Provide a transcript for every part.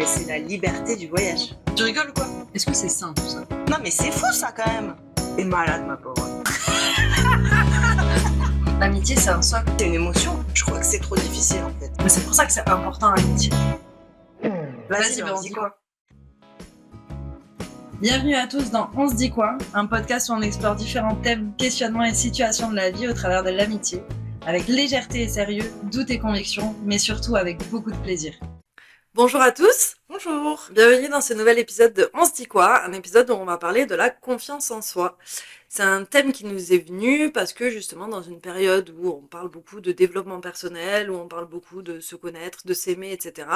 mais c'est la liberté du voyage. Tu rigoles ou quoi? Est-ce que c'est sain tout ça? Non, mais c'est fou ça quand même. T'es malade, ma pauvre. L'amitié, c'est un socle. C'est une émotion. Je crois que c'est trop difficile en fait. Mais c'est pour ça que c'est important l'amitié. Vas-y, on se dit quoi? Bienvenue à tous dans On se dit quoi, un podcast où on explore différents thèmes, questionnements et situations de la vie au travers de l'amitié, avec légèreté et sérieux, doute et conviction, mais surtout avec beaucoup de plaisir. Bonjour à tous, Bonjour. bienvenue dans ce nouvel épisode de On se dit quoi, un épisode où on va parler de la confiance en soi. C'est un thème qui nous est venu parce que justement dans une période où on parle beaucoup de développement personnel, où on parle beaucoup de se connaître, de s'aimer, etc.,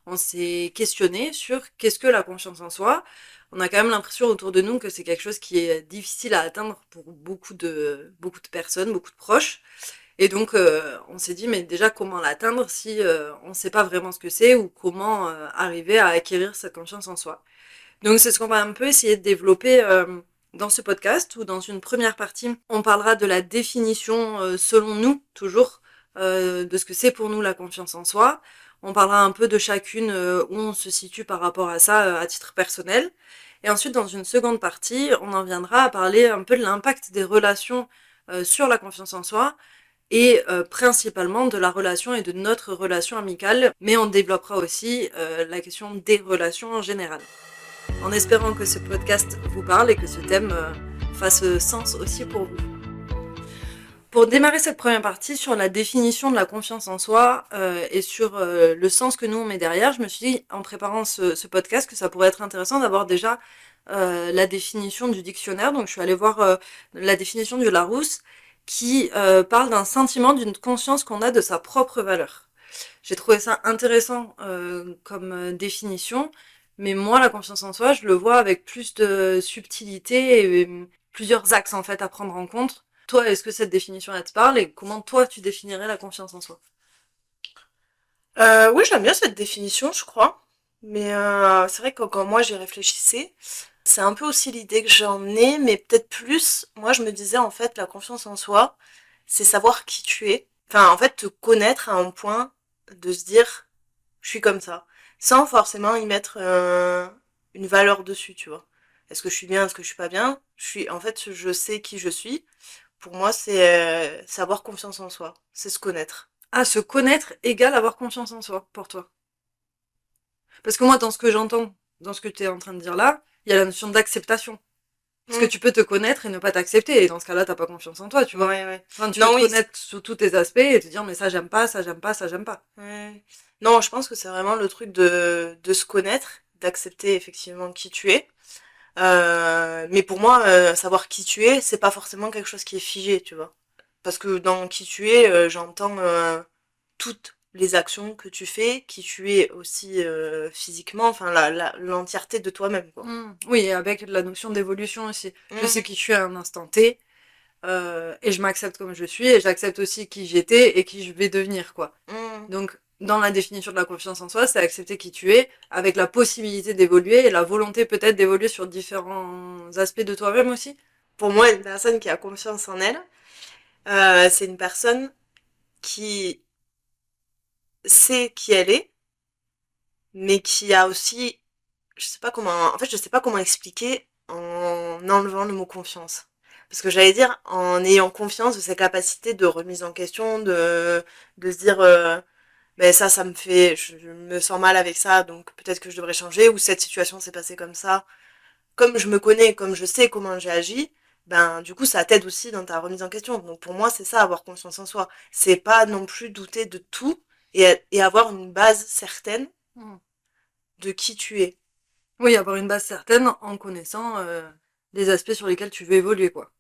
on s'est questionné sur qu'est-ce que la confiance en soi. On a quand même l'impression autour de nous que c'est quelque chose qui est difficile à atteindre pour beaucoup de personnes, beaucoup de proches. Et donc, on s'est dit, mais déjà, comment l'atteindre si on ne sait pas vraiment ce que c'est ou comment arriver à acquérir cette confiance en soi. Donc, c'est ce qu'on va un peu essayer de développer dans ce podcast, où dans une première partie, on parlera de la définition, selon nous, toujours, de ce que c'est pour nous la confiance en soi. On parlera un peu de chacune où on se situe par rapport à ça à titre personnel. Et ensuite, dans une seconde partie, on en viendra à parler un peu de l'impact des relations sur la confiance en soi, et principalement de la relation et de notre relation amicale, mais on développera aussi la question des relations en général. En espérant que ce podcast vous parle et que ce thème fasse sens aussi pour vous. Pour démarrer cette première partie sur la définition de la confiance en soi et sur le sens que nous on met derrière, je me suis dit en préparant ce podcast que ça pourrait être intéressant d'avoir déjà la définition du dictionnaire. Donc je suis allée voir la définition du Larousse qui parle d'un sentiment, d'une conscience qu'on a de sa propre valeur. J'ai trouvé ça intéressant comme définition, mais moi la confiance en soi je le vois avec plus de subtilité et plusieurs axes en fait à prendre en compte. Toi, est-ce que cette définition elle te parle et comment toi tu définirais la confiance en soi? Oui, j'aime bien cette définition, je crois. Mais c'est vrai que quand moi j'y réfléchissais, c'est un peu aussi l'idée que j'en ai, mais peut-être plus, moi je me disais en fait la confiance en soi, c'est savoir qui tu es. Enfin, en fait, te connaître à un point de se dire, je suis comme ça, sans forcément y mettre une valeur dessus, tu vois. Est-ce que je suis bien, est-ce que je suis pas bien? En fait, je sais qui je suis. Pour moi, c'est avoir confiance en soi, c'est se connaître. Ah, se connaître égale avoir confiance en soi pour toi. Parce que moi, dans ce que j'entends, dans ce que tu es en train de dire là, il y a la notion d'acceptation. Parce que tu peux te connaître et ne pas t'accepter, et dans ce cas-là, t'as pas confiance en toi, tu vois. Ouais, ouais. Enfin, tu Non, peux te oui, connaître sous tous tes aspects et te dire, mais ça j'aime pas, ça j'aime pas, ça j'aime pas. ouais. Non, je pense que c'est vraiment le truc de se connaître, d'accepter effectivement qui tu es. Mais pour moi, savoir qui tu es, c'est pas forcément quelque chose qui est figé, tu vois. Parce que dans qui tu es, j'entends toutes les actions que tu fais, qui tu es aussi physiquement, enfin l'entièreté de toi-même, quoi. Oui, et avec la notion d'évolution aussi. Je Mm. sais qui je suis à un instant T, et je m'accepte comme je suis, et j'accepte aussi qui j'étais et qui je vais devenir, quoi. Mm. Donc, dans la définition de la confiance en soi, c'est accepter qui tu es, avec la possibilité d'évoluer et la volonté peut-être d'évoluer sur différents aspects de toi-même aussi. Pour moi, une personne qui a confiance en elle, c'est une personne qui sait qui elle est, mais qui a aussi, je sais pas comment expliquer en enlevant le mot confiance. Parce que j'allais dire, en ayant confiance de ses capacités de remise en question, de se dire, mais ça me fait, je me sens mal avec ça, donc peut-être que je devrais changer, ou cette situation s'est passée comme ça. Comme je me connais, comme je sais comment j'ai agi, ben, du coup, ça t'aide aussi dans ta remise en question. Donc pour moi, c'est ça, avoir confiance en soi. C'est pas non plus douter de tout et avoir une base certaine Mm. de qui tu es. Oui, avoir une base certaine en connaissant les aspects sur lesquels tu veux évoluer, quoi.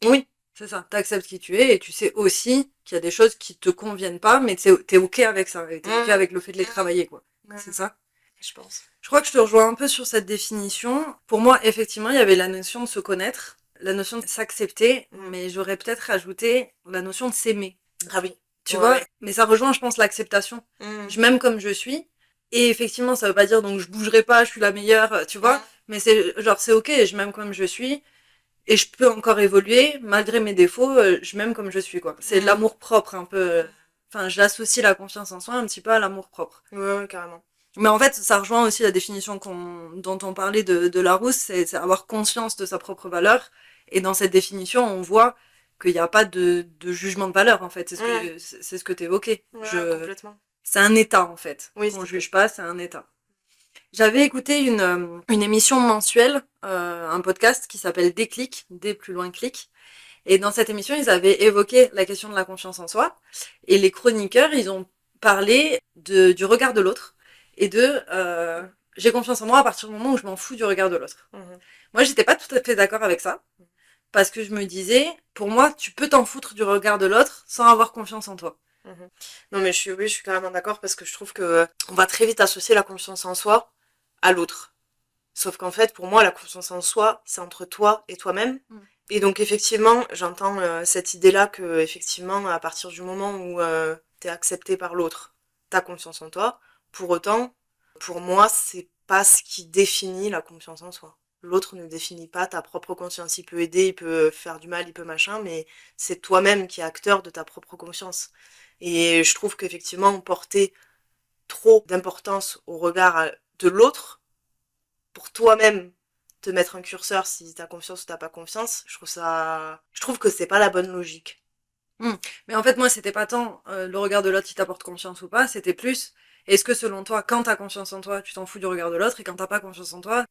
Oui. C'est ça, t'acceptes qui tu es et tu sais aussi qu'il y a des choses qui te conviennent pas, mais t'es ok avec ça, et t'es ok avec le fait de les travailler, quoi. C'est ça? Je pense. Je crois que je te rejoins un peu sur cette définition. Pour moi, effectivement, il y avait la notion de se connaître, la notion de s'accepter, mais j'aurais peut-être ajouté la notion de s'aimer. Ah oui. Tu Ouais, vois? ouais. Mais ça rejoint, je pense, l'acceptation. Mm. Je m'aime comme je suis. Et effectivement, ça veut pas dire donc je bougerai pas, je suis la meilleure, tu vois? Mais c'est genre c'est ok, je m'aime comme je suis. Et je peux encore évoluer, malgré mes défauts, je m'aime comme je suis, quoi. C'est l'amour propre, un peu. Enfin, j'associe la confiance en soi un petit peu à l'amour propre. Ouais, ouais, carrément. Mais en fait, ça rejoint aussi la définition dont on parlait de Larousse, c'est avoir conscience de sa propre valeur. Et dans cette définition, on voit qu'il n'y a pas de jugement de valeur, en fait. C'est ce que tu évoquais. Complètement. C'est un état, en fait. Oui, On juge pas, c'est un état. J'avais écouté une émission mensuelle, un podcast qui s'appelle Déclic, D plus loin clic. Et dans cette émission, ils avaient évoqué la question de la confiance en soi. Et les chroniqueurs, ils ont parlé du regard de l'autre. Et j'ai confiance en moi à partir du moment où je m'en fous du regard de l'autre. Moi, j'étais pas tout à fait d'accord avec ça. Parce que je me disais, pour moi, tu peux t'en foutre du regard de l'autre sans avoir confiance en toi. Non, mais je suis carrément d'accord parce que je trouve que on va très vite associer la confiance en soi à l'autre. Sauf qu'en fait, pour moi, la confiance en soi, c'est entre toi et toi-même. Et donc, effectivement, j'entends cette idée-là que, effectivement, à partir du moment où t'es accepté par l'autre, t'as confiance en toi. Pour autant, pour moi, c'est pas ce qui définit la confiance en soi. L'autre ne définit pas ta propre conscience. Il peut aider, il peut faire du mal, il peut machin, mais c'est toi-même qui es acteur de ta propre conscience. Et je trouve qu'effectivement, porter trop d'importance au regard de l'autre, pour toi-même te mettre un curseur si t'as confiance ou t'as pas confiance, je trouve que c'est pas la bonne logique. Mais en fait, moi, c'était pas tant le regard de l'autre qui t'apporte confiance ou pas, c'était plus, est-ce que selon toi, quand t'as confiance en toi, tu t'en fous du regard de l'autre, et quand t'as pas confiance en toi,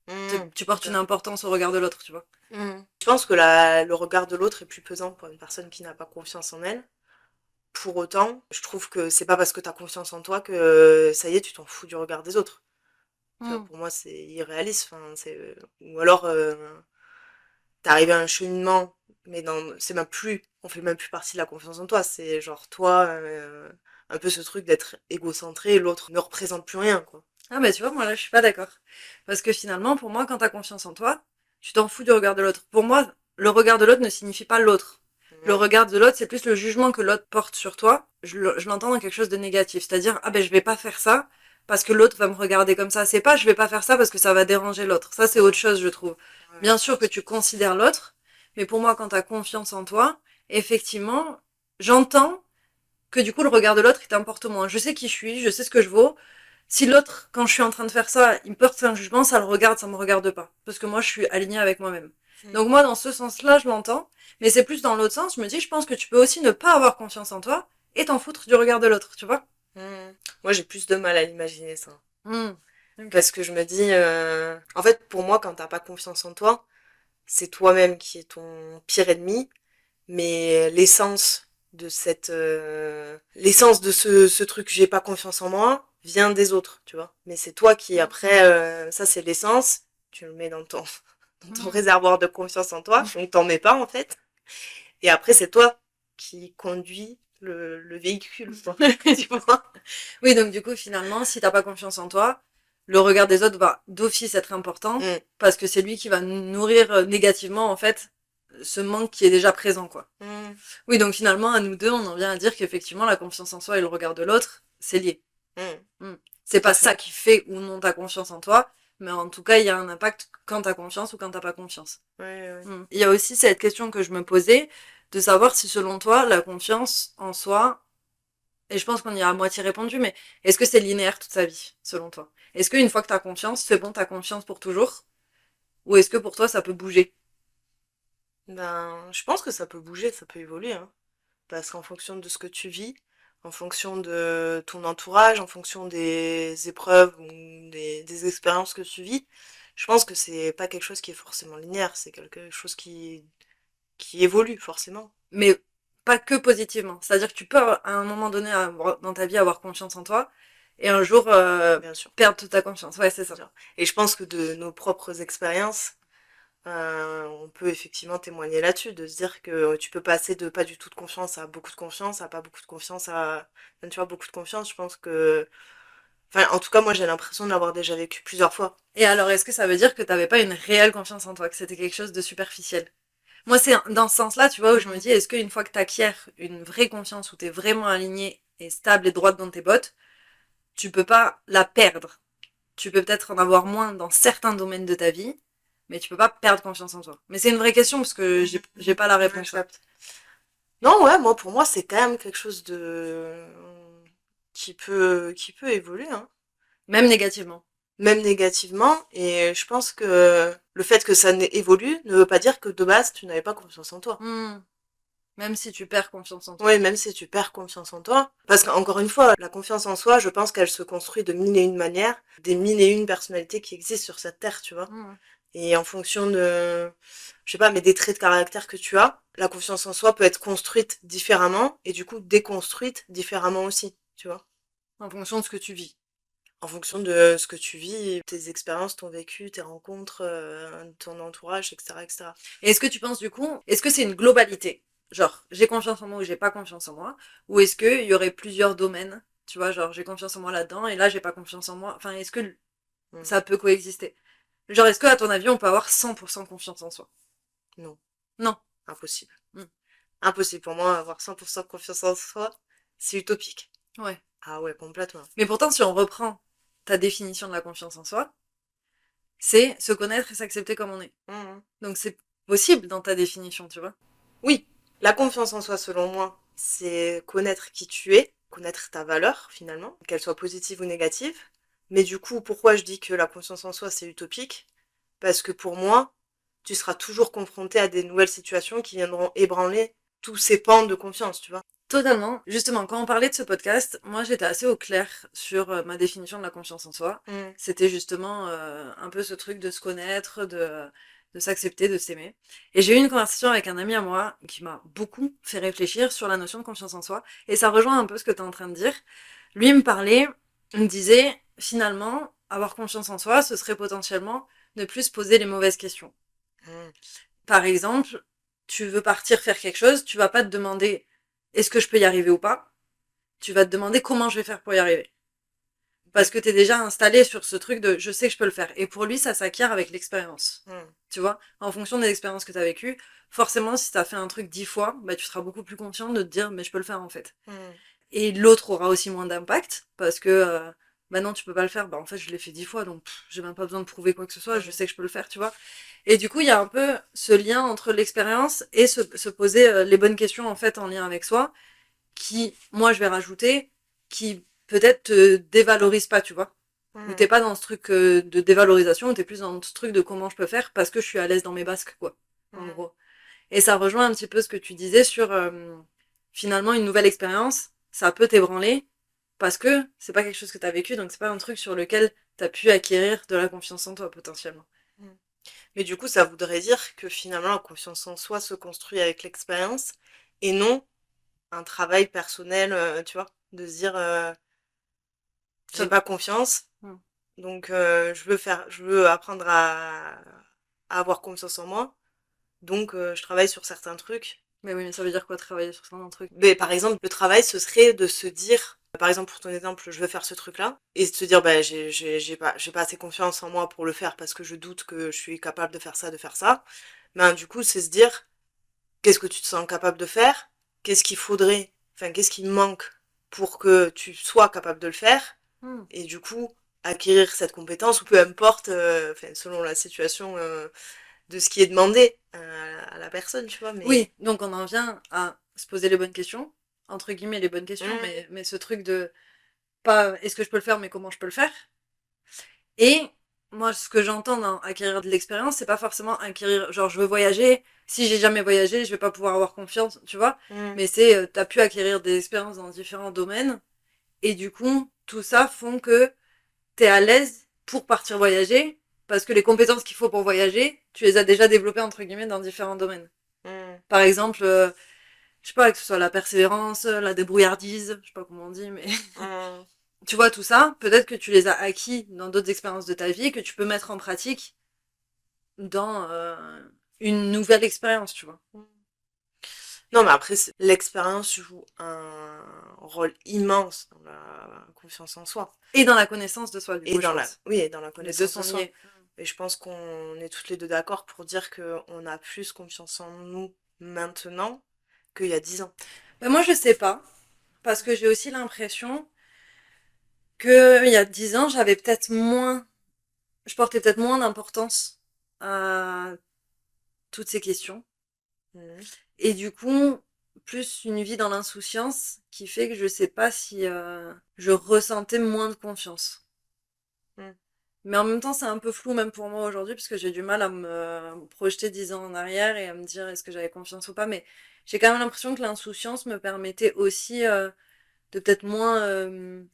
tu portes une importance au regard de l'autre, tu vois. Je pense que le regard de l'autre est plus pesant pour une personne qui n'a pas confiance en elle. Pour autant, je trouve que c'est pas parce que t'as confiance en toi que ça y est, tu t'en fous du regard des autres. Tu vois, pour moi, c'est irréaliste. Enfin, ou alors, t'es arrivé à un cheminement, mais c'est même plus, on fait même plus partie de la confiance en toi. C'est genre toi, un peu ce truc d'être égocentré, l'autre ne représente plus rien, quoi. Ah bah tu vois, moi là, je suis pas d'accord. Parce que finalement, pour moi, quand t'as confiance en toi, tu t'en fous du regard de l'autre. Pour moi, le regard de l'autre ne signifie pas l'autre. Le regard de l'autre, c'est plus le jugement que l'autre porte sur toi. Je l'entends dans quelque chose de négatif. C'est-à-dire, ah ben je vais pas faire ça parce que l'autre va me regarder comme ça. C'est pas je vais pas faire ça parce que ça va déranger l'autre. Ça, c'est autre chose, je trouve. Bien sûr que tu considères l'autre, mais pour moi, quand t'as confiance en toi, effectivement, j'entends que du coup, le regard de l'autre, il t'importe moins. Je sais qui je suis, je sais ce que je vaux. Si l'autre, quand je suis en train de faire ça, il me porte un jugement, ça le regarde, ça me regarde pas. Parce que moi, je suis alignée avec moi-même. Donc moi, dans ce sens-là, je l'entends. Mais c'est plus dans l'autre sens, je me dis, je pense que tu peux aussi ne pas avoir confiance en toi et t'en foutre du regard de l'autre, tu vois. Moi, j'ai plus de mal à l'imaginer, ça. Okay. Parce que je me dis, en fait, pour moi, quand t'as pas confiance en toi, c'est toi-même qui est ton pire ennemi, mais l'essence de ce truc, j'ai pas confiance en moi, vient des autres, tu vois. Mais c'est toi qui, après, ça c'est l'essence, tu le mets dans ton réservoir de confiance en toi, donc t'en mets pas, en fait. Et après, c'est toi qui conduis le véhicule, quoi. Tu vois. Oui, donc du coup, finalement, si t'as pas confiance en toi, le regard des autres va d'office être important parce que c'est lui qui va nourrir négativement, en fait, ce manque qui est déjà présent, quoi. Oui, donc finalement, à nous deux, on en vient à dire qu'effectivement, la confiance en soi et le regard de l'autre, c'est lié. C'est pas ça qui fait ou non ta confiance en toi, mais en tout cas, il y a un impact quand t'as confiance ou quand t'as pas confiance. Il y a aussi cette question que je me posais, de savoir si selon toi, la confiance en soi, et je pense qu'on y a à moitié répondu, mais est-ce que c'est linéaire toute sa vie, selon toi? Est-ce qu'une fois que t'as confiance, c'est bon, t'as confiance pour toujours? Ou est-ce que pour toi, ça peut bouger? Ben, je pense que ça peut bouger, ça peut évoluer, hein. Parce qu'en fonction de ce que tu vis, en fonction de ton entourage, en fonction des épreuves ou des expériences que tu vis, je pense que c'est pas quelque chose qui est forcément linéaire, c'est quelque chose qui évolue forcément. Mais pas que positivement. C'est-à-dire que tu peux, à un moment donné, dans ta vie, avoir confiance en toi, et un jour, Bien sûr. perdre toute ta confiance. Ouais, c'est ça. Et je pense que de nos propres expériences, on peut effectivement témoigner là-dessus, de se dire que tu peux passer de pas du tout de confiance à beaucoup de confiance, à pas beaucoup de confiance, à tu vois, beaucoup de confiance. Je pense que, enfin, en tout cas, moi, j'ai l'impression de l'avoir déjà vécu plusieurs fois. Et alors, est-ce que ça veut dire que t'avais pas une réelle confiance en toi, que c'était quelque chose de superficiel? Moi, c'est dans ce sens-là, tu vois, où je me dis, est-ce qu'une fois que t'acquiers une vraie confiance, où t'es vraiment aligné et stable et droite dans tes bottes, tu peux pas la perdre. Tu peux peut-être en avoir moins dans certains domaines de ta vie, mais tu peux pas perdre confiance en toi. Mais c'est une vraie question parce que j'ai pas la réponse. Non, ouais, moi, pour moi, c'est quand même quelque chose qui peut évoluer, hein. Même négativement. Même négativement. Et je pense que le fait que ça évolue ne veut pas dire que de base, tu n'avais pas confiance en toi. Même si tu perds confiance en toi. Oui, même si tu perds confiance en toi. Parce qu'encore une fois, la confiance en soi, je pense qu'elle se construit de mille et une manières, des mille et une personnalités qui existent sur cette terre, tu vois. Et en fonction de, je sais pas, mais des traits de caractère que tu as, la confiance en soi peut être construite différemment et du coup déconstruite différemment aussi, tu vois. En fonction de ce que tu vis. En fonction de ce que tu vis, tes expériences, ton vécu, tes rencontres, ton entourage, etc., etc. Et est-ce que tu penses du coup, est-ce que c'est une globalité? Genre, j'ai confiance en moi ou j'ai pas confiance en moi? Ou est-ce qu'il y aurait plusieurs domaines? Tu vois, genre, j'ai confiance en moi là-dedans et là, j'ai pas confiance en moi. Enfin, est-ce que ça peut coexister? Genre, est-ce que, à ton avis, on peut avoir 100% confiance en soi? Non. Non. Impossible. Mm. Impossible pour moi, avoir 100% confiance en soi, c'est utopique. Ouais. Ah ouais, complètement. Mais pourtant, si on reprend ta définition de la confiance en soi, c'est se connaître et s'accepter comme on est. Donc c'est possible dans ta définition, tu vois. Oui, la confiance en soi, selon moi, c'est connaître qui tu es, connaître ta valeur, finalement, qu'elle soit positive ou négative. Mais du coup, pourquoi je dis que la confiance en soi, c'est utopique? Parce que pour moi, tu seras toujours confronté à des nouvelles situations qui viendront ébranler tous ces pans de confiance, tu vois. Totalement. Justement, quand on parlait de ce podcast, moi j'étais assez au clair sur ma définition de la confiance en soi. C'était justement un peu ce truc de se connaître, de s'accepter, de s'aimer. Et j'ai eu une conversation avec un ami à moi qui m'a beaucoup fait réfléchir sur la notion de confiance en soi. Et ça rejoint un peu ce que tu es en train de dire. Lui il me parlait, il me disait, finalement, avoir confiance en soi, ce serait potentiellement ne plus se poser les mauvaises questions. Par exemple, tu veux partir faire quelque chose, tu vas pas te demander est-ce que je peux y arriver ou pas. Tu vas te demander comment je vais faire pour y arriver. Parce que t'es déjà installé sur ce truc de je sais que je peux le faire. Et pour lui, ça s'acquiert avec l'expérience. Tu vois, en fonction des expériences que t'as vécues, forcément, si t'as fait un truc 10 fois, bah, tu seras beaucoup plus confiant de te dire mais je peux le faire en fait. Et l'autre aura aussi moins d'impact parce que bah non, tu peux pas le faire. Bah en fait, je l'ai fait 10 fois donc j'ai même pas besoin de prouver quoi que ce soit. Je sais que je peux le faire, tu vois. Et du coup, il y a un peu ce lien entre l'expérience et se poser les bonnes questions en fait en lien avec soi qui, moi, je vais rajouter, qui peut-être te dévalorise pas, tu vois. Où t'es pas dans ce truc de dévalorisation, où t'es plus dans ce truc de comment je peux faire parce que je suis à l'aise dans mes basques, quoi. En gros. Et ça rejoint un petit peu ce que tu disais sur finalement une nouvelle expérience, ça peut t'ébranler parce que c'est pas quelque chose que t'as vécu, donc c'est pas un truc sur lequel t'as pu acquérir de la confiance en toi potentiellement. Mais du coup, ça voudrait dire que finalement, la confiance en soi se construit avec l'expérience et non un travail personnel, tu vois, de se dire j'ai pas confiance, donc je veux apprendre à avoir confiance en moi, donc je travaille sur certains trucs. Mais oui, mais ça veut dire quoi travailler sur certains trucs? Mais par exemple, le travail, ce serait de se dire, par exemple, pour ton exemple, je veux faire ce truc-là, et de se dire, bah, j'ai pas assez confiance en moi pour le faire parce que je doute que je suis capable de faire ça, de faire ça. Ben, du coup, c'est se dire, qu'est-ce que tu te sens capable de faire? Qu'est-ce qu'il faudrait, enfin, qu'est-ce qui manque pour que tu sois capable de le faire? Et du coup, acquérir cette compétence, ou peu importe, enfin, selon la situation de ce qui est demandé à la personne, tu vois. Mais... Oui, donc on en vient à se poser les bonnes questions, entre guillemets les bonnes questions, mais ce truc de pas est-ce que je peux le faire, mais comment je peux le faire. Et moi, ce que j'entends dans acquérir de l'expérience, c'est pas forcément acquérir, genre je veux voyager, si j'ai jamais voyagé, je vais pas pouvoir avoir confiance, tu vois. Mais c'est, t'as pu acquérir des expériences dans différents domaines, et du coup, tout ça font que t'es à l'aise pour partir voyager, parce que les compétences qu'il faut pour voyager, tu les as déjà développées, entre guillemets, dans différents domaines. Par exemple, je sais pas, que ce soit la persévérance, la débrouillardise, je sais pas comment on dit, mais tu vois tout ça, peut-être que tu les as acquis dans d'autres expériences de ta vie, que tu peux mettre en pratique dans une nouvelle expérience, tu vois. Non, mais après, l'expérience joue un rôle immense dans la confiance en soi. Et dans la connaissance de soi, du Et coup, je dans la, pense. oui, et dans la Les deux connaissance sont de soi. liés. Et je pense qu'on est toutes les deux d'accord pour dire qu'on a plus confiance en nous maintenant qu'il y a 10 ans. Ben moi, je sais pas, parce que j'ai aussi l'impression que il y a 10 ans, j'avais peut-être moins, je portais peut-être moins d'importance à toutes ces questions. Et du coup, plus une vie dans l'insouciance qui fait que je sais pas si je ressentais moins de confiance. Mm. Mais en même temps, c'est un peu flou même pour moi aujourd'hui, parce que j'ai du mal à me projeter 10 ans en arrière et à me dire est-ce que j'avais confiance ou pas. Mais j'ai quand même l'impression que l'insouciance me permettait aussi de peut-être moins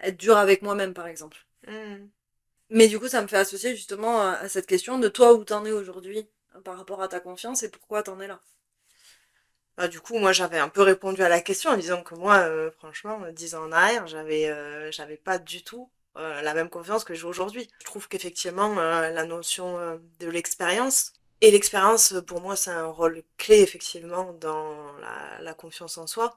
être dure avec moi-même, par exemple. Mm. Mais du coup, ça me fait associer justement à cette question de toi où t'en es aujourd'hui par rapport à ta confiance et pourquoi t'en es là. Bah, du coup, moi, j'avais un peu répondu à la question en disant que moi, franchement, 10 ans en arrière, j'avais pas du tout la même confiance que j'ai aujourd'hui. Je trouve qu'effectivement, la notion de l'expérience, et l'expérience, pour moi, c'est un rôle clé, effectivement, dans la confiance en soi.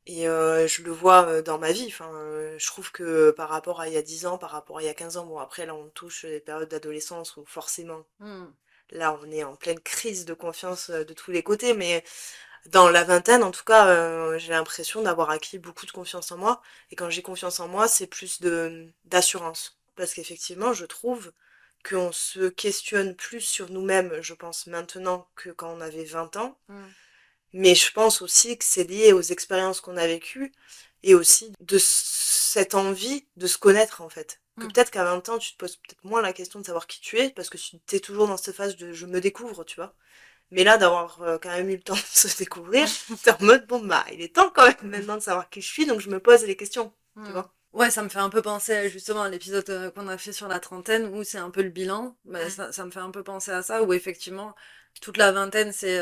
Et je le vois dans ma vie. Enfin, je trouve que par rapport à il y a 10 ans, par rapport à il y a 15 ans, bon, après, là, on touche les périodes d'adolescence où forcément, Hmm. là, on est en pleine crise de confiance de tous les côtés, mais dans la vingtaine, en tout cas, j'ai l'impression d'avoir acquis beaucoup de confiance en moi. Et quand j'ai confiance en moi, c'est plus d'assurance. Parce qu'effectivement, je trouve qu'on se questionne plus sur nous-mêmes, je pense, maintenant que quand on avait 20 ans. Hmm. Mais je pense aussi que c'est lié aux expériences qu'on a vécues et aussi de cette envie de se connaître, en fait. Que Hmm. peut-être qu'à 20 ans, tu te poses peut-être moins la question de savoir qui tu es parce que tu es toujours dans cette phase de je me découvre, tu vois. Mais là, d'avoir quand même eu le temps de se découvrir, t'es en mode, bon, bah, il est temps quand même maintenant de savoir qui je suis, donc je me pose les questions, tu Hmm. vois. Ouais, ça me fait un peu penser justement à l'épisode qu'on a fait sur la trentaine où c'est un peu le bilan. Bah, Mm. ça me fait un peu penser à ça où effectivement toute la vingtaine c'est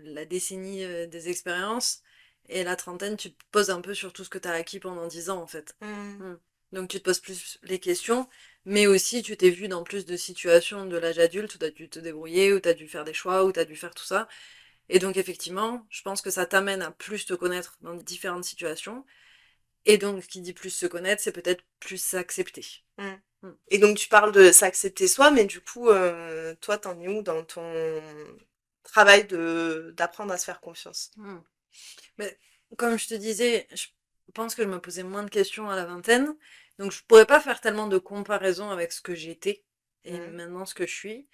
la décennie des expériences et la trentaine tu te poses un peu sur tout ce que tu as acquis pendant 10 ans en fait. Mm. Hmm. Donc tu te poses plus les questions, mais aussi tu t'es vu dans plus de situations de l'âge adulte où tu as dû te débrouiller, où tu as dû faire des choix, où tu as dû faire tout ça. Et donc effectivement, je pense que ça t'amène à plus te connaître dans différentes situations. Et donc, qui dit plus se connaître, c'est peut-être plus s'accepter. Mm. Mm. Et donc, tu parles de s'accepter soi, mais du coup, toi, t'en es où dans ton travail d'apprendre à se faire confiance? Mm. Mais comme je te disais, je pense que je me posais moins de questions à la vingtaine, donc je pourrais pas faire tellement de comparaison avec ce que j'étais et Mm. maintenant ce que je suis.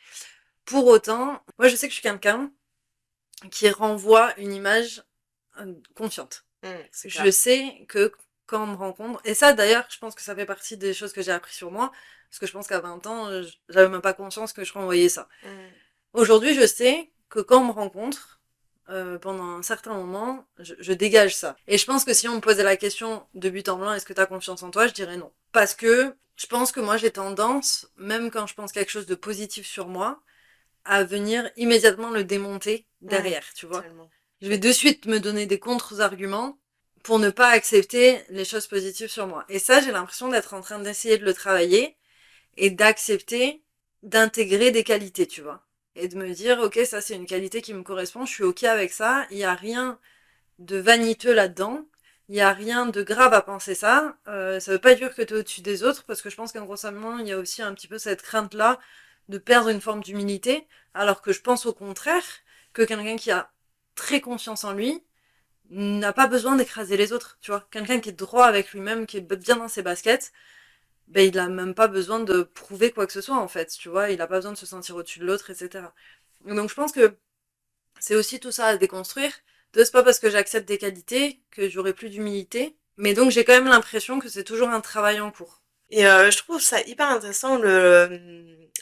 Pour autant, moi je sais que je suis quelqu'un qui renvoie une image confiante. Mm, c'est Je clair. sais que quand on me rencontre, et ça d'ailleurs, je pense que ça fait partie des choses que j'ai appris sur moi, parce que je pense qu'à 20 ans, j'avais même pas conscience que je renvoyais ça. Mm. Aujourd'hui, je sais que quand on me rencontre, pendant un certain moment, je dégage ça. Et je pense que si on me posait la question de but en blanc, est-ce que tu as confiance en toi, je dirais non. Parce que je pense que moi, j'ai tendance, même quand je pense quelque chose de positif sur moi, à venir immédiatement le démonter Mm. derrière, tu vois. Tellement. Je vais de suite me donner des contre-arguments pour ne pas accepter les choses positives sur moi. Et ça, j'ai l'impression d'être en train d'essayer de le travailler et d'accepter, d'intégrer des qualités, tu vois. Et de me dire, ok, ça c'est une qualité qui me correspond, je suis ok avec ça, il n'y a rien de vaniteux là-dedans, il n'y a rien de grave à penser ça. Ça veut pas dire que tu es au-dessus des autres, parce que je pense qu'inconsciemment, il y a aussi un petit peu cette crainte-là de perdre une forme d'humilité, alors que je pense au contraire que quelqu'un qui a très confiance en lui n'a pas besoin d'écraser les autres, tu vois. Quelqu'un qui est droit avec lui-même, qui est bien dans ses baskets, ben il a même pas besoin de prouver quoi que ce soit en fait, tu vois, il a pas besoin de se sentir au-dessus de l'autre, etc. Donc je pense que c'est aussi tout ça à déconstruire. C'est pas parce que j'accepte des qualités que j'aurai plus d'humilité, mais donc j'ai quand même l'impression que c'est toujours un travail en cours. Et je trouve ça hyper intéressant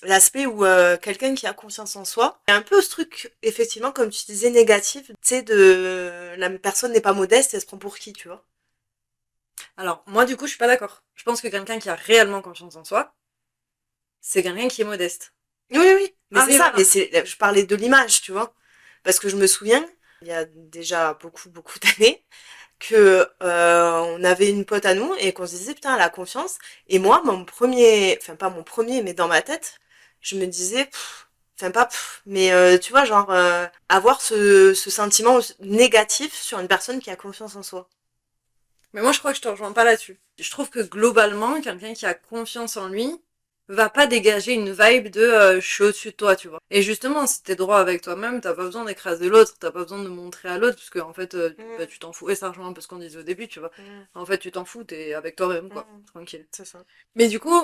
l'aspect où quelqu'un qui a confiance en soi, il y a un peu ce truc, effectivement, comme tu disais, négatif, tu sais, de la personne n'est pas modeste, elle se prend pour qui, tu vois. Alors moi du coup je suis pas d'accord. Je pense que quelqu'un qui a réellement confiance en soi, c'est quelqu'un qui est modeste. Oui, oui, oui, mais Ah c'est oui ça, mais voilà. je parlais de l'image, tu vois. Parce que je me souviens, il y a déjà beaucoup, beaucoup d'années, que on avait une pote à nous et qu'on se disait, putain, elle a confiance. Et moi, mon premier, enfin pas mon premier, mais dans ma tête, je me disais, enfin pas, mais tu vois, genre, avoir ce sentiment négatif sur une personne qui a confiance en soi. Mais moi je crois que je te rejoins pas là-dessus. Je trouve que globalement, quelqu'un qui a confiance en lui va pas dégager une vibe de je suis au-dessus de toi, tu vois. Et justement, si t'es droit avec toi-même, t'as pas besoin d'écraser l'autre, t'as pas besoin de montrer à l'autre, parce que en fait, bah, Mm, tu t'en fous. Et ça rejoint un peu ce qu'on disait au début, tu vois. mm, En fait, tu t'en fous, t'es avec toi-même, quoi. mm, Tranquille. c'est ça. Mais du coup,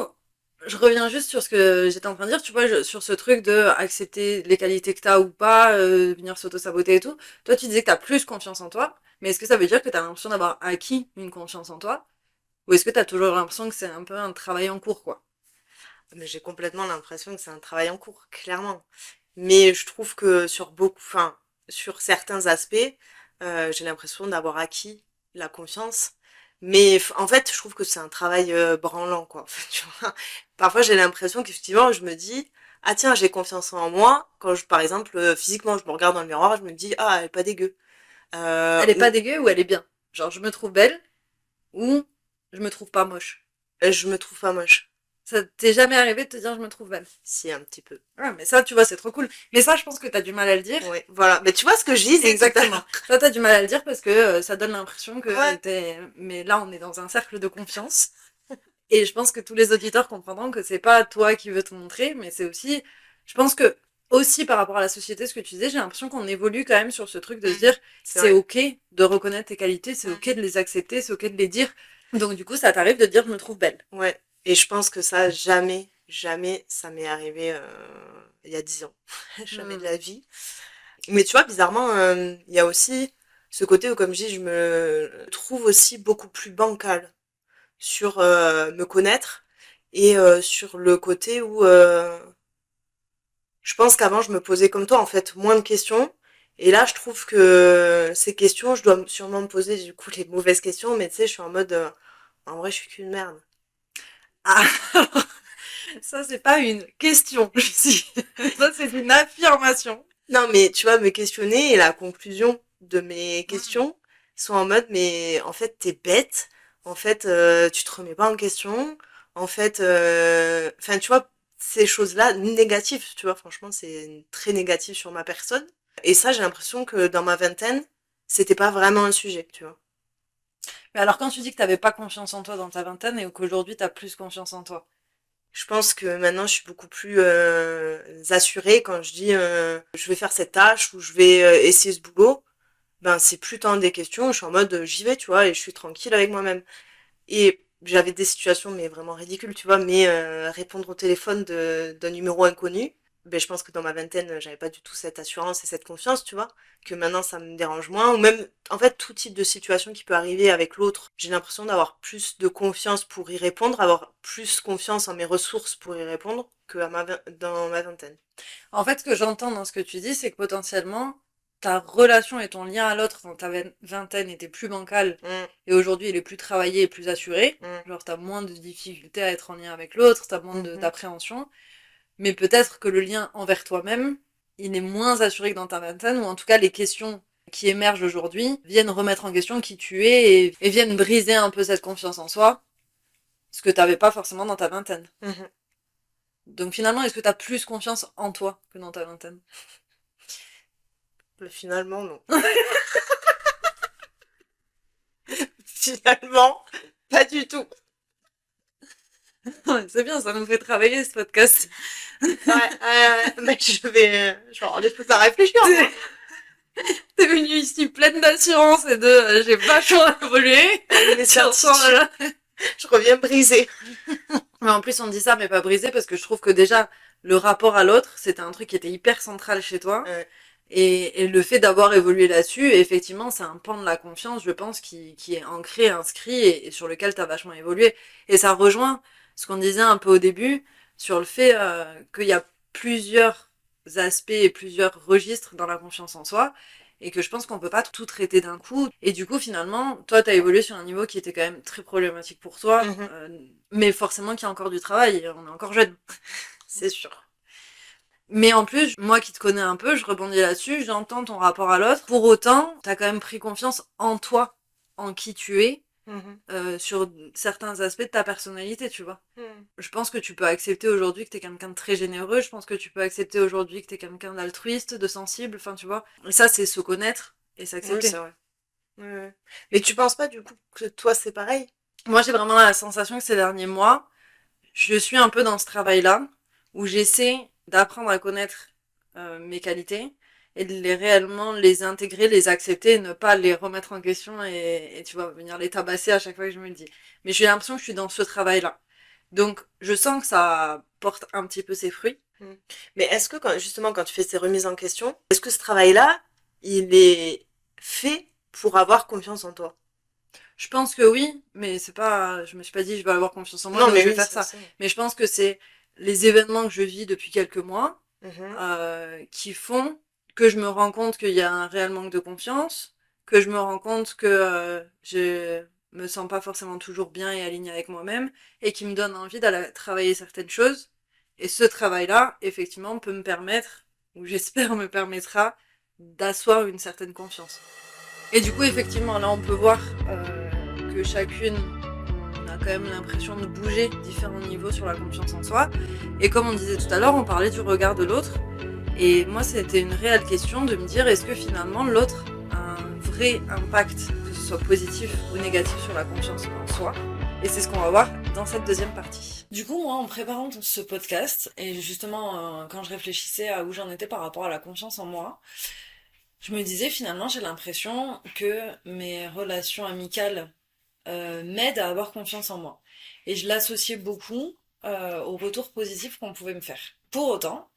je reviens juste sur ce que j'étais en train de dire, tu vois, sur ce truc de accepter les qualités que t'as ou pas, venir s'auto-saboter et tout. Toi, tu disais que t'as plus confiance en toi, mais est-ce que ça veut dire que t'as l'impression d'avoir acquis une confiance en toi? Ou est-ce que t'as toujours l'impression que c'est un peu un travail en cours, quoi? Mais j'ai complètement l'impression que c'est un travail en cours, clairement. Mais je trouve que sur certains aspects, j'ai l'impression d'avoir acquis la confiance. Mais en fait, je trouve que c'est un travail branlant, quoi. En fait, tu vois. Parfois, j'ai l'impression qu'effectivement, je me dis, ah tiens, j'ai confiance en moi. Quand par exemple, physiquement, je me regarde dans le miroir, je me dis, ah, elle est pas dégueu. Elle est pas Ou dégueu ou elle est bien? Genre, je me trouve belle ou je me trouve pas moche? je me trouve pas moche. Ça t'est jamais arrivé de te dire je me trouve belle? Si, un petit peu. Ouais, mais ça, tu vois, c'est trop cool. Mais ça, je pense que t'as du mal à le dire. Ouais, voilà. Mais tu vois ce que je disais tout à Exactement. l'heure. Ça, t'as du mal à le dire parce que ça donne l'impression que Ouais. t'es... Mais là, on est dans un cercle de confiance. Et je pense que tous les auditeurs comprendront que c'est pas toi qui veux te montrer, mais c'est aussi... Je pense que, aussi par rapport à la société, ce que tu disais, j'ai l'impression qu'on évolue quand même sur ce truc de se dire C'est c'est vrai. ok de reconnaître tes qualités, c'est ok de les accepter, c'est ok de les dire. Donc du coup, ça t'arrive de dire je me trouve belle. Ouais. Et je pense que ça, jamais, jamais, ça m'est arrivé il y a 10 ans. Jamais de Hmm. la vie. Mais tu vois, bizarrement, il y a aussi ce côté où, comme je dis, je me trouve aussi beaucoup plus bancale sur me connaître et sur le côté où je pense qu'avant, je me posais comme toi, en fait, moins de questions. Et là, je trouve que ces questions, je dois sûrement me poser du coup les mauvaises questions, mais tu sais, je suis en mode, en vrai, je suis qu'une merde. Ah, ça c'est pas une question, ici. Ça c'est une affirmation. Non, mais tu vois, me questionner et la conclusion de mes Hmm. questions sont en mode, mais en fait, t'es bête. En fait, tu te remets pas en question. En fait, enfin, tu vois, ces choses-là, négatives, tu vois, franchement, c'est très négatif sur ma personne. Et ça, j'ai l'impression que dans ma vingtaine, c'était pas vraiment un sujet, tu vois. Mais alors quand tu dis que t'avais pas confiance en toi dans ta vingtaine et qu'aujourd'hui t'as plus confiance en toi, Je pense que maintenant, je suis beaucoup plus assurée quand je dis je vais faire cette tâche ou je vais essayer ce boulot. Ben, c'est plus tant des questions, je suis en mode j'y vais, tu vois, et je suis tranquille avec moi-même. Et j'avais des situations, mais vraiment ridicules, tu vois, mais répondre au téléphone d'un numéro inconnu, ben, je pense que dans ma vingtaine, j'avais pas du tout cette assurance et cette confiance, tu vois, que maintenant ça me dérange moins, ou même, en fait, tout type de situation qui peut arriver avec l'autre, j'ai l'impression d'avoir plus de confiance pour y répondre, avoir plus confiance en mes ressources pour y répondre que dans ma vingtaine. en fait ce que j'entends dans ce que tu dis, c'est que potentiellement ta relation et ton lien à l'autre dans ta vingtaine était plus bancal Mm, et aujourd'hui il est plus travaillé et plus assuré. mm, Genre t'as moins de difficultés à être en lien avec l'autre, t'as moins mhm. d'appréhension. Mais peut-être que le lien envers toi-même, il est moins assuré que dans ta vingtaine, ou en tout cas les questions qui émergent aujourd'hui viennent remettre en question qui tu es et viennent briser un peu cette confiance en soi, ce que t'avais pas forcément dans ta vingtaine. Mhm. Donc finalement, est-ce que t'as plus confiance en toi que dans ta vingtaine? Mais finalement, non. Finalement, pas du tout. Ouais, c'est bien, ça nous fait travailler ce podcast. Mais je vais avoir des choses à réfléchir, moi. T'es venu ici pleine d'assurance et de j'ai vachement évolué. Avec mes Tu ressors certitudes. là. Je reviens brisée. Mais en plus, on dit ça, mais pas brisé, parce que je trouve que déjà, le rapport à l'autre, c'était un truc qui était hyper central chez toi. Ouais. Et le fait d'avoir évolué là-dessus, effectivement, c'est un pan de la confiance, je pense, qui est ancré, inscrit, et sur lequel tu as vachement évolué. Et ça rejoint ce qu'on disait un peu au début, sur le fait qu'il y a plusieurs aspects et plusieurs registres dans la confiance en soi, et que je pense qu'on peut pas tout traiter d'un coup. Et du coup, finalement, toi, tu as évolué sur un niveau qui était quand même très problématique pour toi, Mhm. mais forcément qu'il y a encore du travail, on est encore jeune. C'est sûr. Mais en plus, moi qui te connais un peu, je rebondis là-dessus, j'entends ton rapport à l'autre. Pour autant, t'as quand même pris confiance en toi, en qui tu es, Mhm. sur certains aspects de ta personnalité, tu vois. Mhm. Je pense que tu peux accepter aujourd'hui que t'es quelqu'un de très généreux, je pense que tu peux accepter aujourd'hui que t'es quelqu'un d'altruiste, de sensible, enfin tu vois. Et ça, c'est se connaître et Oui, c'est s'accepter. vrai. Ouais, ouais. Mais tu penses pas, du coup, que toi, c'est pareil? Moi, j'ai vraiment la sensation que ces derniers mois, je suis un peu dans ce travail-là, où j'essaie d'apprendre à connaître mes qualités et de les réellement les intégrer, les accepter et ne pas les remettre en question et tu vois, venir les tabasser à chaque fois que je me le dis. Mais j'ai l'impression que je suis dans ce travail-là. Donc, je sens que ça porte un petit peu ses fruits. Mhm. Mais est-ce que, justement, quand tu fais ces remises en question, est-ce que ce travail-là, il est fait pour avoir confiance en toi? Je pense que oui, mais c'est pas, je me suis pas dit je vais avoir confiance en moi, Non, donc mais je vais oui, faire ça ça. aussi. Mais je pense que c'est les événements que je vis depuis quelques mois qui font que je me rends compte qu'il y a un réel manque de confiance, que je me rends compte que je me sens pas forcément toujours bien et alignée avec moi-même, et qui me donne envie d'aller travailler certaines choses. Et ce travail-là, effectivement, peut me permettre, ou j'espère me permettra, d'asseoir une certaine confiance. Et du coup, effectivement, là, on peut voir que chacune, on a quand même l'impression de bouger différents niveaux sur la confiance en soi. Et comme on disait tout à l'heure, on parlait du regard de l'autre. Et moi, c'était une réelle question de me dire, est-ce que finalement, l'autre a un vrai impact, que ce soit positif ou négatif, sur la confiance en soi? Et c'est ce qu'on va voir dans cette deuxième partie. Du coup, moi, en préparant ce podcast, et justement, quand je réfléchissais à où j'en étais par rapport à la confiance en moi, je me disais, finalement, j'ai l'impression que mes relations amicales m'aident à avoir confiance en moi. Et je l'associais beaucoup aux retours positifs qu'on pouvait me faire. Pour autant,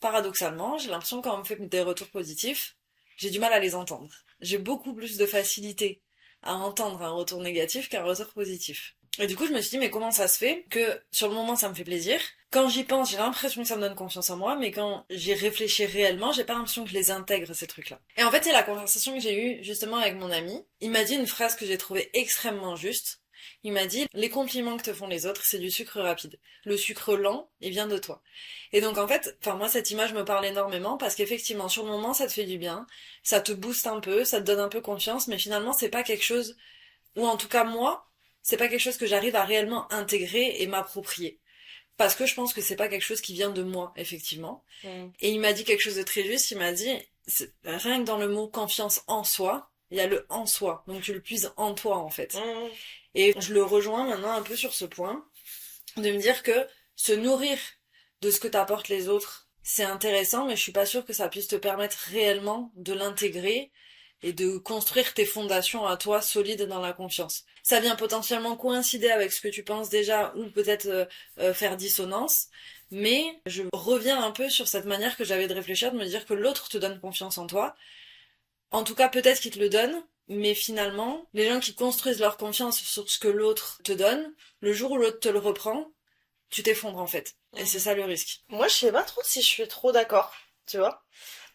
paradoxalement, j'ai l'impression que quand on me fait des retours positifs, j'ai du mal à les entendre. J'ai beaucoup plus de facilité à entendre un retour négatif qu'un retour positif. Et du coup, je me suis dit, mais comment ça se fait que sur le moment, ça me fait plaisir. Quand j'y pense, j'ai l'impression que ça me donne confiance en moi, mais quand j'y réfléchis réellement, j'ai pas l'impression que je les intègre, ces trucs-là. Et en fait, c'est la conversation que j'ai eue justement avec mon ami. Il m'a dit une phrase que j'ai trouvée extrêmement juste. Il m'a dit, les compliments que te font les autres, c'est du sucre rapide. Le sucre lent, il vient de toi. Et donc en fait, moi cette image me parle énormément parce qu'effectivement sur le moment ça te fait du bien, ça te booste un peu, ça te donne un peu confiance, mais finalement c'est pas quelque chose, ou en tout cas moi, c'est pas quelque chose que j'arrive à réellement intégrer et m'approprier. Parce que je pense que c'est pas quelque chose qui vient de moi, effectivement. Et il m'a dit quelque chose de très juste, il m'a dit, rien que dans le mot confiance en soi, il y a le en soi, donc tu le puises en toi en fait. Et je le rejoins maintenant un peu sur ce point, de me dire que se nourrir de ce que t'apportent les autres, c'est intéressant, mais je suis pas sûre que ça puisse te permettre réellement de l'intégrer et de construire tes fondations à toi solides dans la confiance. Ça vient potentiellement coïncider avec ce que tu penses déjà ou peut-être faire dissonance, mais je reviens un peu sur cette manière que j'avais de réfléchir, de me dire que l'autre te donne confiance en toi. En tout cas, peut-être qu'il te le donne, mais finalement, les gens qui construisent leur confiance sur ce que l'autre te donne, le jour où l'autre te le reprend, tu t'effondres en fait. Et c'est ça le risque. Moi, je sais pas trop si je suis trop d'accord, tu vois.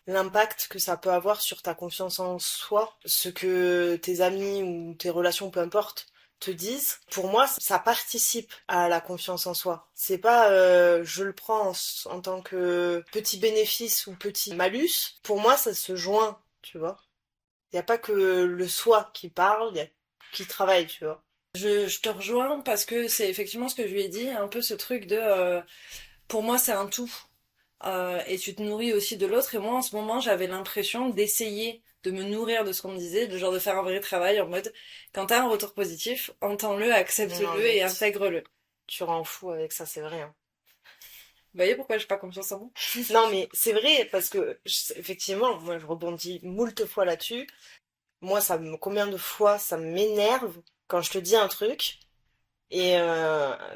L'impact que ça peut avoir sur ta confiance en soi, ce que tes amis ou tes relations, peu importe, te disent. Pour moi, ça participe à la confiance en soi. C'est pas je le prends en tant que petit bénéfice ou petit malus. Pour moi, ça se joint, tu vois. Il y a pas que le soi qui parle, il y a qui travaille, tu vois. Je te rejoins parce que c'est effectivement ce que je lui ai dit, un peu ce truc de pour moi c'est un tout. Et tu te nourris aussi de l'autre. Et moi en ce moment j'avais l'impression d'essayer de me nourrir de ce qu'on me disait, de genre de faire un vrai travail en mode quand t'as un retour positif, entends-le, accepte-le et intègre-le. Tu rends fou avec ça, c'est vrai. Hein. Vous voyez pourquoi j'ai pas confiance en moi? Non, mais c'est vrai, parce que, effectivement, moi, je rebondis moult fois là-dessus. Moi, combien de fois ça m'énerve quand je te dis un truc, et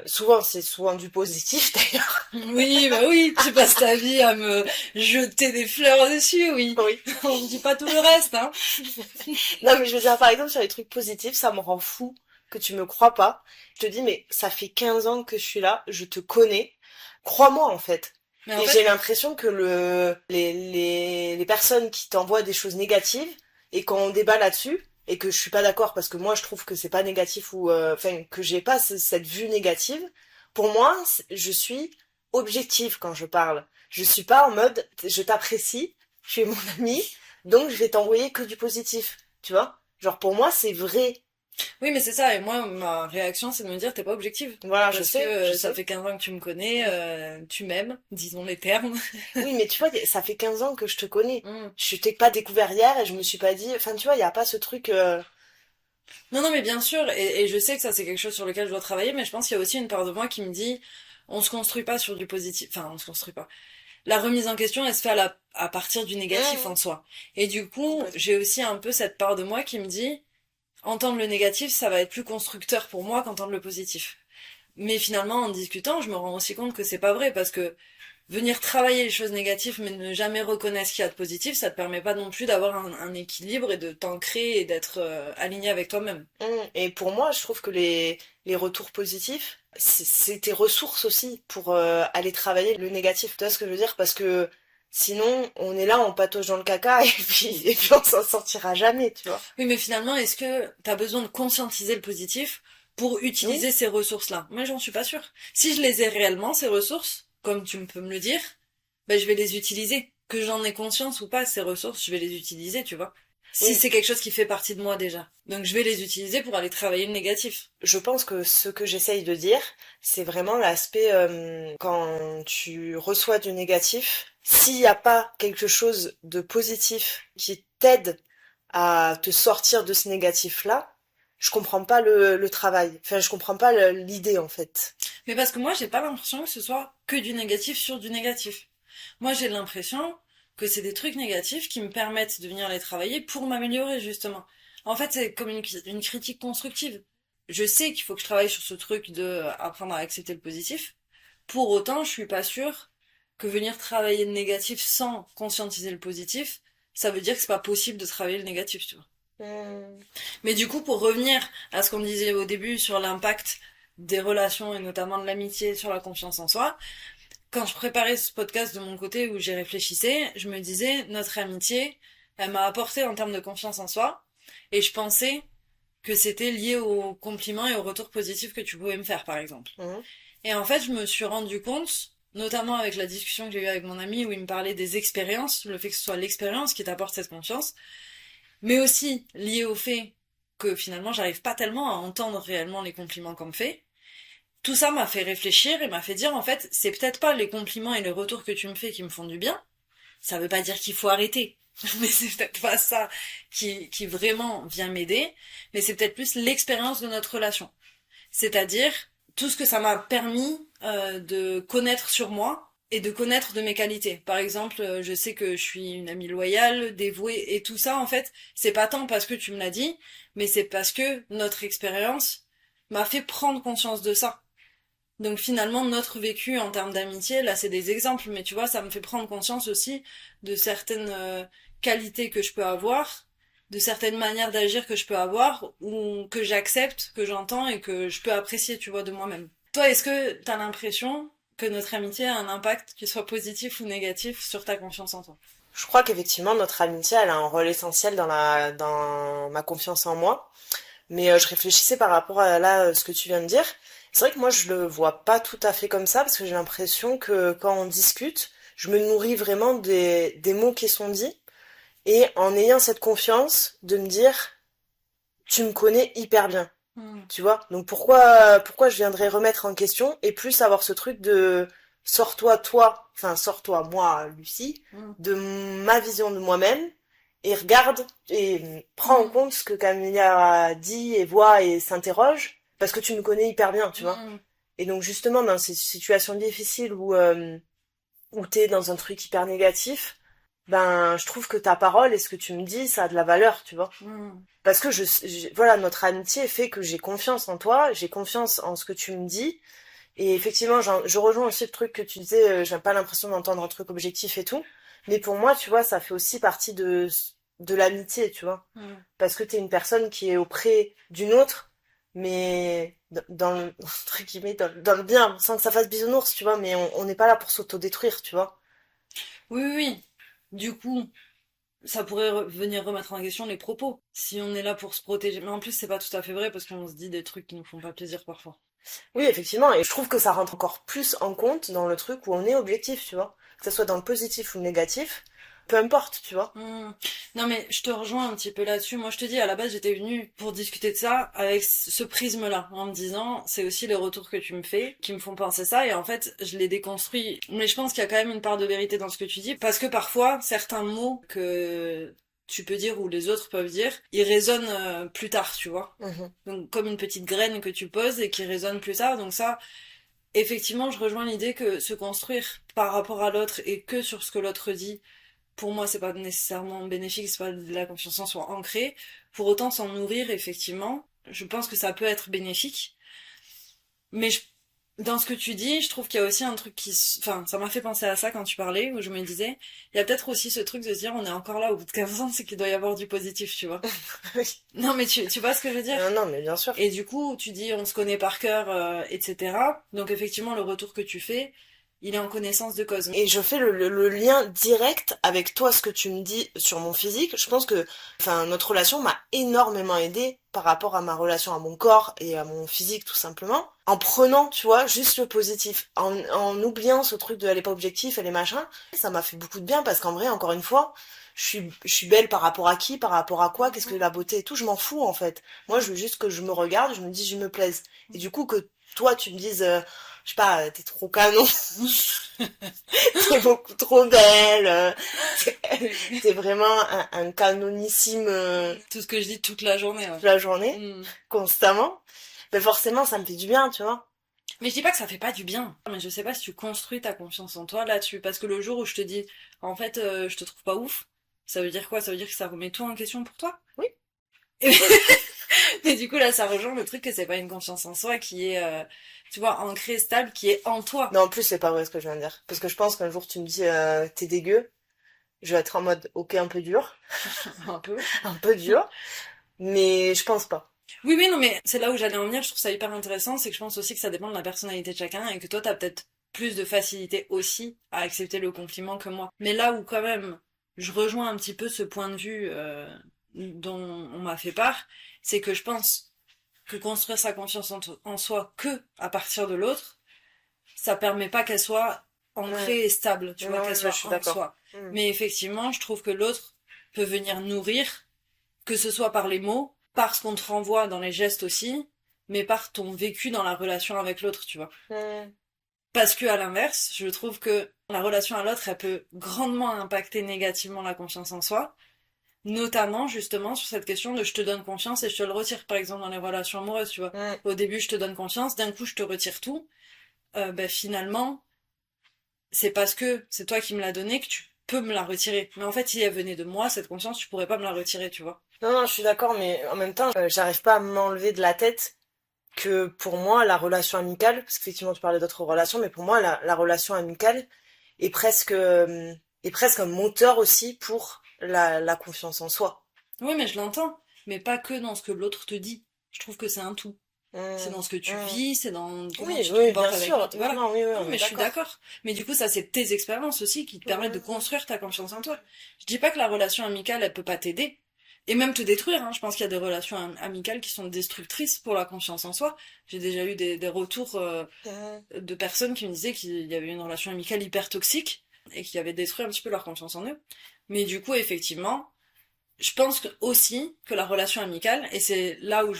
souvent, c'est souvent du positif, d'ailleurs. Oui, bah oui, tu passes ta vie à me jeter des fleurs dessus, oui. Oui. On ne dit pas tout le reste, hein. Non, mais je veux dire, par exemple, sur les trucs positifs, ça me rend fou que tu me crois pas. Je te dis, mais ça fait 15 ans que je suis là, je te connais. Crois-moi, en fait. Mais en Et fait, j'ai l'impression que les personnes qui t'envoient des choses négatives, et quand on débat là-dessus, et que je suis pas d'accord parce que moi je trouve que c'est pas négatif ou enfin que j'ai pas cette vue négative, pour moi, je suis objective quand je parle. Je suis pas en mode je t'apprécie, tu es mon ami, donc je vais t'envoyer que du positif, tu vois? Genre pour moi, c'est vrai. oui, mais c'est ça. Et moi, ma réaction, c'est de me dire, t'es pas objective. Voilà, je Parce sais, que je ça sais. fait 15 ans que tu me connais, tu m'aimes, disons les termes. Oui, mais tu vois, ça fait 15 ans que je te connais. Mm. Je t'ai pas découvert hier et je me suis pas dit, enfin tu vois, il y a pas ce truc Non, non, mais bien sûr, et je sais que ça c'est quelque chose sur lequel je dois travailler, mais je pense qu'il y a aussi une part de moi qui me dit, on se construit pas sur du positif, enfin on se construit pas. La remise en question, elle se fait à partir du négatif en soi. Et du coup, complètement. j'ai aussi un peu cette part de moi qui me dit, entendre le négatif, ça va être plus constructeur pour moi qu'entendre le positif. Mais finalement, en discutant, je me rends aussi compte que c'est pas vrai, parce que venir travailler les choses négatives mais ne jamais reconnaître ce qu'il y a de positif, ça te permet pas non plus d'avoir un équilibre et de t'ancrer et d'être aligné avec toi-même. Et pour moi, je trouve que les retours positifs, c'est tes ressources aussi pour aller travailler le négatif. Tu vois ce que je veux dire? Parce que sinon, on est là, on patauge dans le caca et puis on s'en sortira jamais, tu vois. Oui, mais finalement, est-ce que t'as besoin de conscientiser le positif pour Oui, utiliser ces ressources-là? Moi, j'en suis pas sûre. Si je les ai réellement, ces ressources, comme tu peux me le dire, ben, je vais les utiliser. Que j'en ai conscience ou pas, ces ressources, je vais les utiliser, tu vois. Si oui. c'est quelque chose qui fait partie de moi déjà. Donc, je vais les utiliser pour aller travailler le négatif. Je pense que ce que j'essaye de dire, c'est vraiment l'aspect quand tu reçois du négatif, s'il n'y a pas quelque chose de positif qui t'aide à te sortir de ce négatif-là, je comprends pas le travail. Enfin, je comprends pas l'idée en fait. Mais parce que moi, j'ai pas l'impression que ce soit que du négatif sur du négatif. Moi, j'ai l'impression que c'est des trucs négatifs qui me permettent de venir les travailler pour m'améliorer, justement. En fait, c'est comme une critique constructive. Je sais qu'il faut que je travaille sur ce truc de apprendre à accepter le positif. Pour autant, je suis pas sûre que venir travailler le négatif sans conscientiser le positif, ça veut dire que c'est pas possible de travailler le négatif, tu vois. Hmm. Mais du coup, pour revenir à ce qu'on disait au début sur l'impact des relations et notamment de l'amitié sur la confiance en soi, quand je préparais ce podcast de mon côté où j'y réfléchissais, je me disais, notre amitié, elle m'a apporté en termes de confiance en soi, et je pensais que c'était lié aux compliments et aux retours positifs que tu pouvais me faire, par exemple. Mhm. Et en fait, je me suis rendu compte, notamment avec la discussion que j'ai eue avec mon ami où il me parlait des expériences, le fait que ce soit l'expérience qui t'apporte cette confiance, mais aussi lié au fait que finalement j'arrive pas tellement à entendre réellement les compliments qu'on me fait. Tout ça m'a fait réfléchir et m'a fait dire en fait c'est peut-être pas les compliments et les retours que tu me fais qui me font du bien, ça veut pas dire qu'il faut arrêter, mais c'est peut-être pas ça qui vraiment vient m'aider, mais c'est peut-être plus l'expérience de notre relation, c'est-à-dire tout ce que ça m'a permis de connaître sur moi et de connaître de mes qualités. Par exemple, je sais que je suis une amie loyale, dévouée, et tout ça, en fait, c'est pas tant parce que tu me l'as dit, mais c'est parce que notre expérience m'a fait prendre conscience de ça. Donc finalement, notre vécu en termes d'amitié, là c'est des exemples, mais tu vois, ça me fait prendre conscience aussi de certaines qualités que je peux avoir, de certaines manières d'agir que je peux avoir, ou que j'accepte, que j'entends et que je peux apprécier, tu vois, de moi-même. Toi, est-ce que t'as l'impression que notre amitié a un impact, qu'il soit positif ou négatif, sur ta confiance en toi? Je crois qu'effectivement notre amitié elle a un rôle essentiel dans ma confiance en moi. Mais je réfléchissais par rapport à là ce que tu viens de dire. C'est vrai que moi je le vois pas tout à fait comme ça parce que j'ai l'impression que quand on discute, je me nourris vraiment des mots qui sont dits et en ayant cette confiance de me dire tu me connais hyper bien. Hmm. Tu vois? Donc pourquoi je viendrais remettre en question et plus avoir ce truc de sors-toi, moi, Lucie, Hmm. de ma vision de moi-même et regarde et prends en Hmm. compte ce que Camilla dit et voit et s'interroge parce que tu me connais hyper bien, tu vois? Hmm. Et donc justement dans ces situations difficiles où t'es dans un truc hyper négatif, ben je trouve que ta parole et ce que tu me dis, ça a de la valeur, tu vois? Hmm. Parce que voilà, notre amitié fait que j'ai confiance en toi, j'ai confiance en ce que tu me dis. Et effectivement, je rejoins aussi le truc que tu disais, j'ai pas l'impression d'entendre un truc objectif et tout. Mais pour moi, tu vois, ça fait aussi partie de l'amitié, tu vois. Hmm. Parce que t'es une personne qui est auprès d'une autre, mais dans le, entre guillemets, dans le bien, sans que ça fasse bisounours, tu vois. Mais on n'est pas là pour s'autodétruire, tu vois. Oui, oui, oui. Du coup, ça pourrait venir remettre en question les propos. Si on est là pour se protéger. Mais en plus, c'est pas tout à fait vrai parce qu'on se dit des trucs qui nous font pas plaisir parfois. Oui, effectivement, et je trouve que ça rentre encore plus en compte dans le truc où on est objectif, tu vois. Que ce soit dans le positif ou le négatif, peu importe, tu vois. Hmm. Non mais je te rejoins un petit peu là-dessus. Moi je te dis, à la base j'étais venue pour discuter de ça avec ce prisme-là, en me disant c'est aussi les retours que tu me fais qui me font penser ça et en fait je les déconstruis. Mais je pense qu'il y a quand même une part de vérité dans ce que tu dis parce que parfois certains mots que tu peux dire ou les autres peuvent dire, ils résonnent plus tard, tu vois. Mhm. Donc comme une petite graine que tu poses et qui résonne plus tard. Donc ça, effectivement, je rejoins l'idée que se construire par rapport à l'autre et que sur ce que l'autre dit pour moi, c'est pas nécessairement bénéfique, c'est pas de la confiance en soi ancrée. Pour autant, s'en nourrir, effectivement, je pense que ça peut être bénéfique. Mais Dans ce que tu dis, je trouve qu'il y a aussi un truc enfin, ça m'a fait penser à ça quand tu parlais, où je me disais, il y a peut-être aussi ce truc de se dire, on est encore là au bout de 15 ans, c'est qu'il doit y avoir du positif, tu vois. Oui. Non, mais tu vois ce que je veux dire? Non, non, mais bien sûr. Et du coup, tu dis, on se connaît par cœur, etc. Donc effectivement, le retour que tu fais, il est en connaissance de cause. Et je fais le lien direct avec toi, ce que tu me dis sur mon physique. Je pense que, enfin, notre relation m'a énormément aidée par rapport à ma relation à mon corps et à mon physique, tout simplement. En prenant, tu vois, juste le positif. En oubliant ce truc de elle est pas objectif, elle est machin. Ça m'a fait beaucoup de bien parce qu'en vrai, encore une fois, je suis belle par rapport à qui, par rapport à quoi, qu'est-ce que la beauté et tout, je m'en fous, en fait. Moi, je veux juste que je me regarde, je me dis, je me plaise. Et du coup, que toi, tu me dises, je sais pas, t'es trop canon. T'es beaucoup trop belle. T'es vraiment un canonissime Tout ce que je dis toute la journée, ouais. toute la journée, Mm. constamment. Mais forcément, ça me fait du bien, tu vois. Mais je dis pas que ça fait pas du bien. Mais je sais pas si tu construis ta confiance en toi là-dessus. Parce que le jour où je te dis, en fait, je te trouve pas ouf, ça veut dire quoi? Ça veut dire que ça remet tout en question pour toi? Oui. Et du coup, là, ça rejoint le truc que c'est pas une confiance en soi qui est, tu vois, ancrée, stable, qui est en toi. Non, en plus, c'est pas vrai ce que je viens de dire. Parce que je pense qu'un jour, tu me dis, t'es dégueu. Je vais être en mode, ok, un peu dur. Un peu. Un peu dur. Mais je pense pas. Oui, oui, non, mais c'est là où j'allais en venir. Je trouve ça hyper intéressant. C'est que je pense aussi que ça dépend de la personnalité de chacun et que toi, t'as peut-être plus de facilité aussi à accepter le compliment que moi. Mais là où, quand même, je rejoins un petit peu ce point de vue dont on m'a fait part, c'est que je pense que construire sa confiance en soi que à partir de l'autre, ça permet pas qu'elle soit ancrée et stable, tu vois, Non, qu'elle je soit suis en d'accord. soi. Mm. Mais effectivement, je trouve que l'autre peut venir nourrir, que ce soit par les mots, par ce qu'on te renvoie dans les gestes aussi, mais par ton vécu dans la relation avec l'autre, tu vois. Mm. Parce que à l'inverse, je trouve que la relation à l'autre, elle peut grandement impacter négativement la confiance en soi, notamment justement sur cette question de je te donne confiance et je te le retire, par exemple dans les relations amoureuses, tu vois. Mm. Au début, je te donne confiance, d'un coup, je te retire tout. Ben finalement, c'est parce que c'est toi qui me l'as donnée que tu peux me la retirer. Mais en fait, si elle venait de moi, cette confiance, tu pourrais pas me la retirer, tu vois. Non, non, je suis d'accord, mais en même temps, j'arrive pas à m'enlever de la tête que pour moi, la relation amicale, parce qu'effectivement, tu parlais d'autres relations, mais pour moi, la relation amicale est presque un moteur aussi pour la confiance en soi. Oui, mais je l'entends. Mais pas que dans ce que l'autre te dit. Je trouve que c'est un tout. C'est dans ce que tu vis, c'est dans comment Oui, tu te oui, comportes bien avec sûr. l'autre. Voilà. Non, oui, oui, Non, on mais est je suis d'accord. d'accord. Mais du coup, ça, c'est tes expériences aussi qui te permettent de construire ta confiance en toi. Je dis pas que la relation amicale, elle peut pas t'aider. Et même te détruire, hein. Je pense qu'il y a des relations amicales qui sont destructrices pour la confiance en soi. J'ai déjà eu des retours de personnes qui me disaient qu'il y avait une relation amicale hyper toxique et qui avait détruit un petit peu leur confiance en eux. Mais du coup, effectivement, je pense aussi que la relation amicale, et c'est là où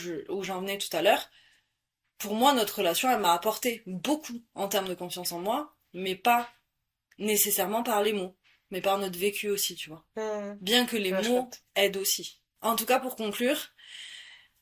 j'en venais tout à l'heure, pour moi, notre relation, elle m'a apporté beaucoup en termes de confiance en moi, mais pas nécessairement par les mots, mais par notre vécu aussi, tu vois. Bien que les Ouais, je mots capte. aident aussi. En tout cas, pour conclure,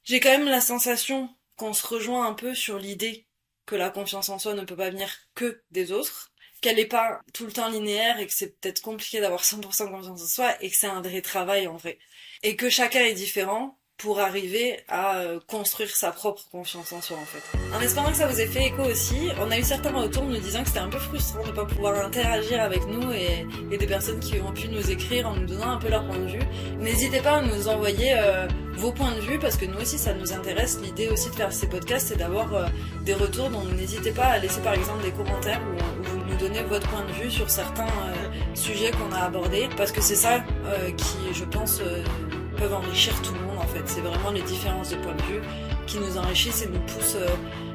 j'ai quand même la sensation qu'on se rejoint un peu sur l'idée que la confiance en soi ne peut pas venir que des autres, qu'elle n'est pas tout le temps linéaire et que c'est peut-être compliqué d'avoir 100% confiance en soi et que c'est un vrai travail en vrai. Et que chacun est différent pour arriver à construire sa propre confiance en soi en fait. En espérant que ça vous ait fait écho aussi, on a eu certains retours nous disant que c'était un peu frustrant de ne pas pouvoir interagir avec nous et des personnes qui ont pu nous écrire en nous donnant un peu leur point de vue. N'hésitez pas à nous envoyer vos points de vue parce que nous aussi ça nous intéresse. L'idée aussi de faire ces podcasts c'est d'avoir des retours, donc n'hésitez pas à laisser par exemple des commentaires où vous nous donnez votre point de vue sur certains sujets qu'on a abordés parce que c'est ça qui je pense peuvent enrichir tout le monde en fait. C'est vraiment les différences de point de vue qui nous enrichissent et nous poussent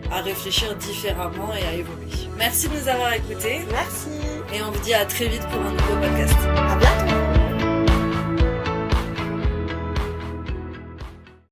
à réfléchir différemment et à évoluer. Merci de nous avoir écoutés Merci. et on vous dit à très vite pour un nouveau podcast. À bientôt.